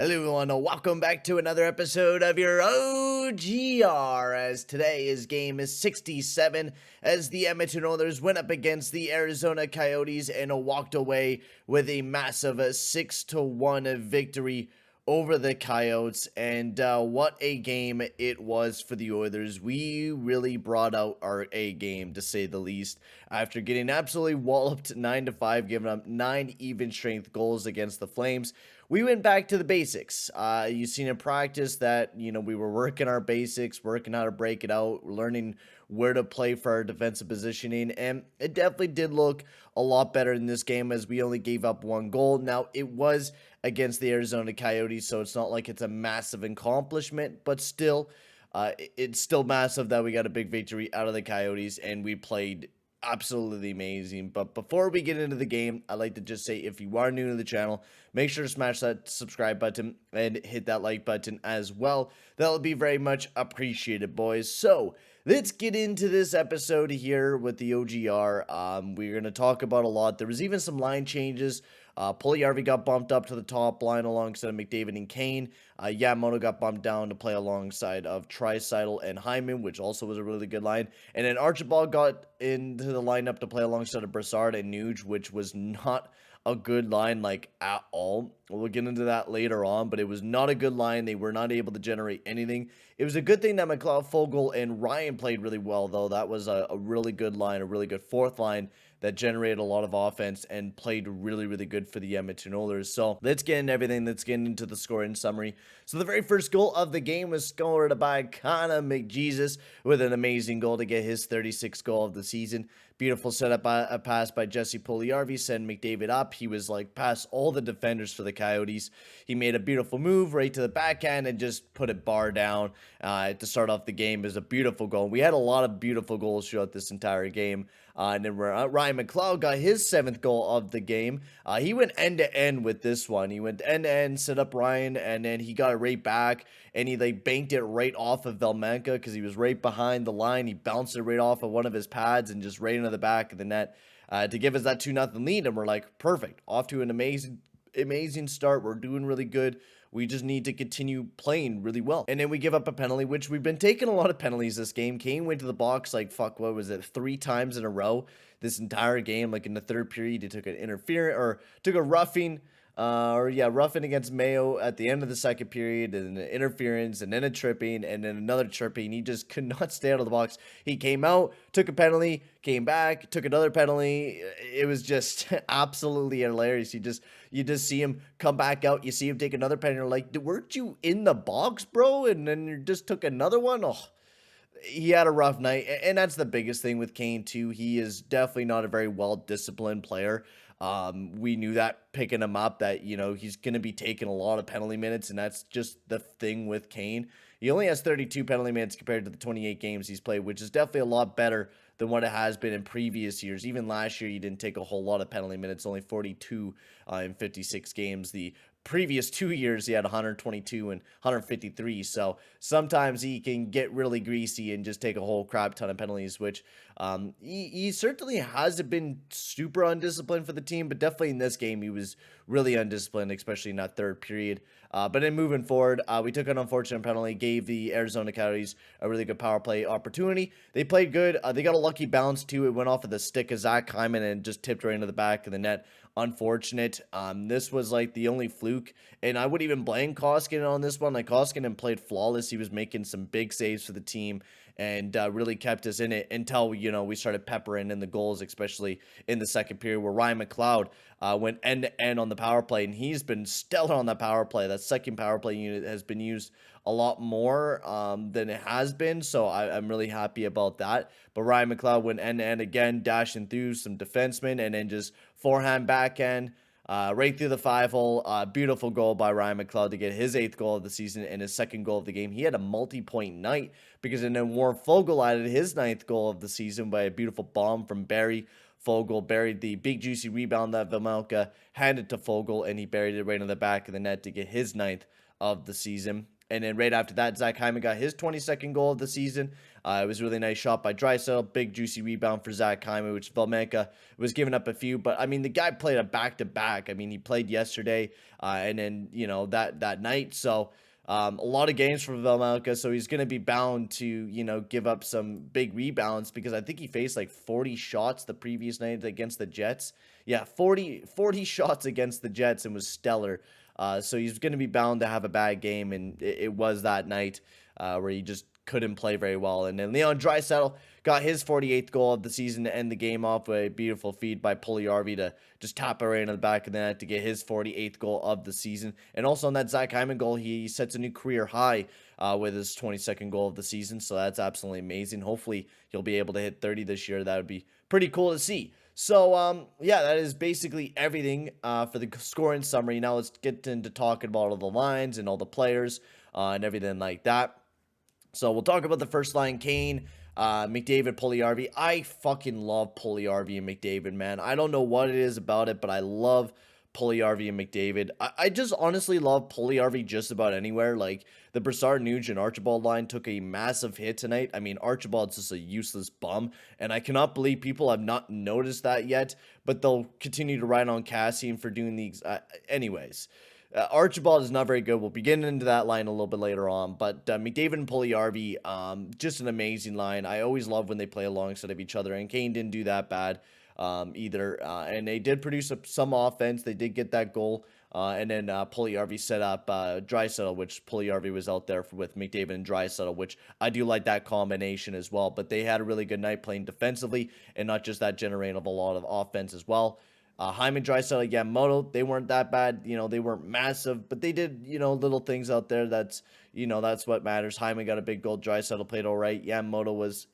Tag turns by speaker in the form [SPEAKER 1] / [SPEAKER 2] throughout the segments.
[SPEAKER 1] Hello everyone, welcome back to another episode of your OGR, as today's game is 67, as the Edmonton Oilers went up against the Arizona Coyotes and walked away with a massive 6-1 victory over the Coyotes. And what a game it was for the Oilers. We really brought out our A game, to say the least, after getting absolutely walloped 9-5, giving up 9 even strength goals against the Flames. We went back to the basics. You've seen in practice that, we were working our basics, working how to break it out, learning where to play for our defensive positioning, and it definitely did look a lot better in this game, as we only gave up 1 goal. Now, it was against the Arizona Coyotes, so it's not like it's a massive accomplishment, but still, it's still massive that we got a big victory out of the Coyotes, and we played absolutely amazing. But before we get into the game, I'd like to just say, if you are new to the channel, make sure to smash that subscribe button and hit that like button as well. That'll be very much appreciated, boys. So let's get into this episode here with the OGR. We're going to talk about a lot. There was even some line changes. Puljujärvi got bumped up to the top line alongside of McDavid and Kane. Yamamoto got bumped down to play alongside of Draisaitl and Hyman, which also was a really good line. And then Archibald got into the lineup to play alongside of Brassard and Nuge, which was not a good line, like, at all. We'll get into that later on, but it was not a good line. They were not able to generate anything. It was a good thing that McLeod, Fogle, and Ryan played really well, though. That was a really good line, a really good fourth line that generated a lot of offense and played really, really good for the Edmonton Oilers. So let's get into everything. Let's get into the scoring summary. So the very first goal of the game was scored by Connor McJesus with an amazing goal to get his 36th goal of the season. Beautiful setup, a pass by Jesse Puljujärvi, send McDavid up. He was like past all the defenders for the Coyotes. He made a beautiful move right to the backhand and just put it bar down to start off the game. It was a beautiful goal. We had a lot of beautiful goals throughout this entire game. And then Ryan McLeod got his 7th goal of the game. He went end-to-end with this one. He went end-to-end, set up Ryan, and then he got it right back, and he banked it right off of Velmenka because he was right behind the line. He bounced it right off of one of his pads and just right into the back of the net to give us that 2-0 lead. And we're like, perfect. Off to an amazing start. We're doing really good. We just need to continue playing really well. And then we give up a penalty, which we've been taking a lot of penalties this game. Kane went to the box like, what was it, 3 times in a row this entire game. Like in the third period, he took an interference, or took a roughing, roughing against Mayo at the end of the second period, and an interference, and then a tripping, and then another tripping. He just could not stay out of the box. He came out, took a penalty, came back, took another penalty. It was just absolutely hilarious. You just see him come back out. You see him take another penalty. You're like, weren't you in the box, bro? And then you just took another one. Oh, he had a rough night, and that's the biggest thing with Kane too. He is definitely not a very well-disciplined player. We knew that picking him up, that, he's going to be taking a lot of penalty minutes, and that's just the thing with Kane. He only has 32 penalty minutes compared to the 28 games he's played, which is definitely a lot better than what it has been in previous years. Even last year, he didn't take a whole lot of penalty minutes, only 42 in 56 games. The previous 2 years, he had 122 and 153. So sometimes he can get really greasy and just take a whole crap ton of penalties, which he certainly hasn't been super undisciplined for the team, but definitely in this game, he was really undisciplined, especially in that third period. But then moving forward, we took an unfortunate penalty, gave the Arizona Coyotes a really good power play opportunity. They played good. They got a lucky bounce too. It went off of the stick of Zach Hyman and just tipped right into the back of the net. Unfortunate. This was like the only fluke, and I wouldn't even blame Koskinen on this one. Like, Koskinen played flawless. He was making some big saves for the team, and really kept us in it until, we started peppering in the goals, especially in the second period, where Ryan McLeod went end-to-end on the power play, and he's been stellar on that power play. That second power play unit has been used a lot more than it has been, so I'm really happy about that. But Ryan McLeod went end-to-end again, dashing through some defensemen, and then just forehand, backhand, right through the 5-hole. Beautiful goal by Ryan McLeod to get his 8th goal of the season and his 2nd goal of the game. He had a multi-point night, because then Warren Fogle added his 9th goal of the season by a beautiful bomb from Barry. Fogle buried the big juicy rebound that Velmenka handed to Fogle, and he buried it right in the back of the net to get his 9th of the season. And then right after that, Zach Hyman got his 22nd goal of the season. It was a really nice shot by Draisaitl. Big, juicy rebound for Zach Hyman, which Velmenka was giving up a few. But, I mean, the guy played a back-to-back. I mean, he played yesterday and then, that night. So, a lot of games for Velmenka, so he's going to be bound to, give up some big rebounds because I think he faced like 40 shots the previous night against the Jets. Yeah, 40 shots against the Jets and was stellar. So he's going to be bound to have a bad game, and it was that night where he just couldn't play very well. And then Leon Draisaitl got his 48th goal of the season to end the game off with a beautiful feed by Puljujärvi to just tap it right in the back of the net to get his 48th goal of the season. And also on that Zach Hyman goal, he sets a new career high with his 22nd goal of the season. So that's absolutely amazing. Hopefully he'll be able to hit 30 this year. That would be pretty cool to see. So, yeah, that is basically everything for the scoring summary. Now let's get into talking about all the lines and all the players and everything like that. So we'll talk about the first line, Kane, McDavid, Puljujärvi. I fucking love Puljujärvi and McDavid, man. I don't know what it is about it, but I love Puljujärvi and McDavid. I just honestly love Puljujärvi just about anywhere. Like, the Brassard, Nuge, and Archibald line took a massive hit tonight. I mean, Archibald's just a useless bum, and I cannot believe people have not noticed that yet, but they'll continue to ride on Cassian for doing these. Anyways. Archibald is not very good. We'll be getting into that line a little bit later on. But McDavid and Puljujärvi, just an amazing line. I always love when they play alongside of each other. And Kane didn't do that bad either. And they did produce some offense. They did get that goal. And then Puljujärvi set up Draisaitl, which Puljujärvi was out there with McDavid and Draisaitl, which I do like that combination as well. But they had a really good night playing defensively and not just that, generating a lot of offense as well. Hyman, Draisaitl, Yamamoto, they weren't that bad. They weren't massive, but they did, little things out there. That's what matters. Hyman got a big goal. Draisaitl played all right. Yamamoto was,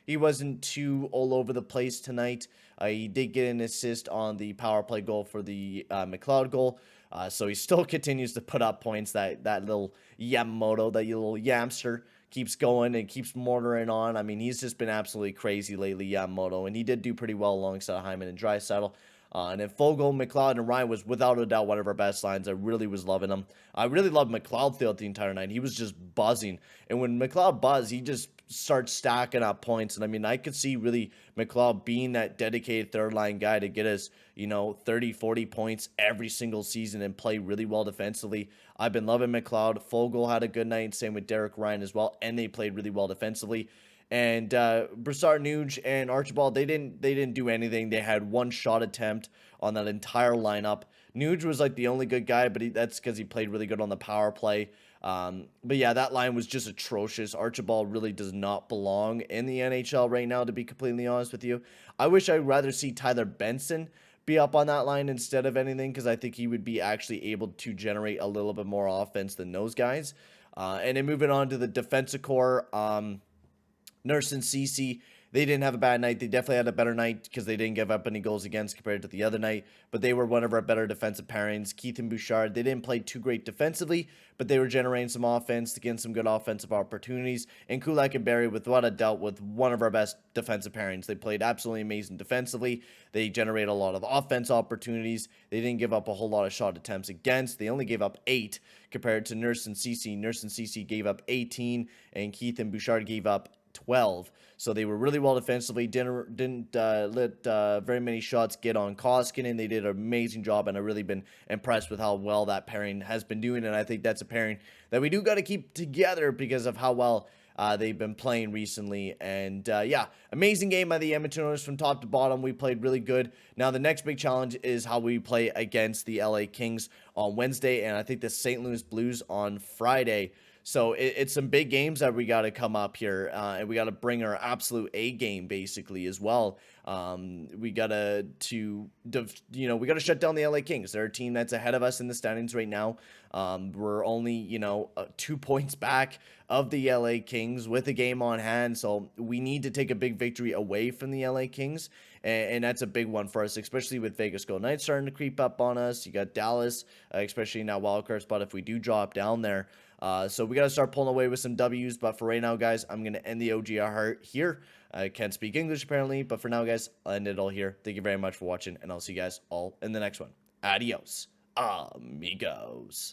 [SPEAKER 1] he wasn't too all over the place tonight. He did get an assist on the power play goal for the McLeod goal. So he still continues to put up points. That little Yamamoto, that little Yamster, keeps going and keeps mortaring on. I mean, he's just been absolutely crazy lately, Yamamoto, and he did do pretty well alongside Hyman and Draisaitl. And then Fogle, McLeod, and Ryan was without a doubt one of our best lines. I really was loving him. I really loved McLeod throughout the entire night. He was just buzzing. And when McLeod buzzed, he just starts stacking up points. And I mean, I could see really McLeod being that dedicated third line guy to get us, 30, 40 points every single season and play really well defensively. I've been loving McLeod. Fogle had a good night. Same with Derek Ryan as well. And they played really well defensively. And Brassard, Nuge, and Archibald, they didn't do anything. They had one shot attempt on that entire lineup. Nuge was like the only good guy, but that's because he played really good on the power play. But yeah, that line was just atrocious. Archibald really does not belong in the NHL right now, to be completely honest with you. I wish I'd rather see Tyler Benson be up on that line instead of anything, because I think he would be actually able to generate a little bit more offense than those guys. And then moving on to the defensive core, Nurse and Ceci, they didn't have a bad night. They definitely had a better night because they didn't give up any goals against compared to the other night, but they were one of our better defensive pairings. Keith and Bouchard, they didn't play too great defensively, but they were generating some offense to get some good offensive opportunities. And Kulak and Barry, without a doubt, with one of our best defensive pairings. They played absolutely amazing defensively. They generated a lot of offense opportunities. They didn't give up a whole lot of shot attempts against. They only gave up 8 compared to Nurse and Ceci. Nurse and Ceci gave up 18, and Keith and Bouchard gave up 12. So they were really well defensively. Didn't let very many shots get on Koskinen. They did an amazing job, and I've really been impressed with how well that pairing has been doing. And I think that's a pairing that we do got to keep together because of how well they've been playing recently. And yeah, amazing game by the Edmonton Oilers from top to bottom. We played really good. Now the next big challenge is how we play against the LA Kings on Wednesday, and I think the St. Louis Blues on Friday. So it's some big games that we got to come up here, and we got to bring our absolute A game basically as well. We got to shut down the LA Kings. They're a team that's ahead of us in the standings right now. We're only 2 points back of the LA Kings with a game on hand, so we need to take a big victory away from the LA Kings, and that's a big one for us, especially with Vegas Golden Knights starting to creep up on us. You got Dallas, especially in that wildcard spot if we do drop down there. So we got to start pulling away with some W's, but for right now, guys, I'm going to end the OGR here. I can't speak English, apparently, but for now, guys, I'll end it all here. Thank you very much for watching, and I'll see you guys all in the next one. Adios, amigos.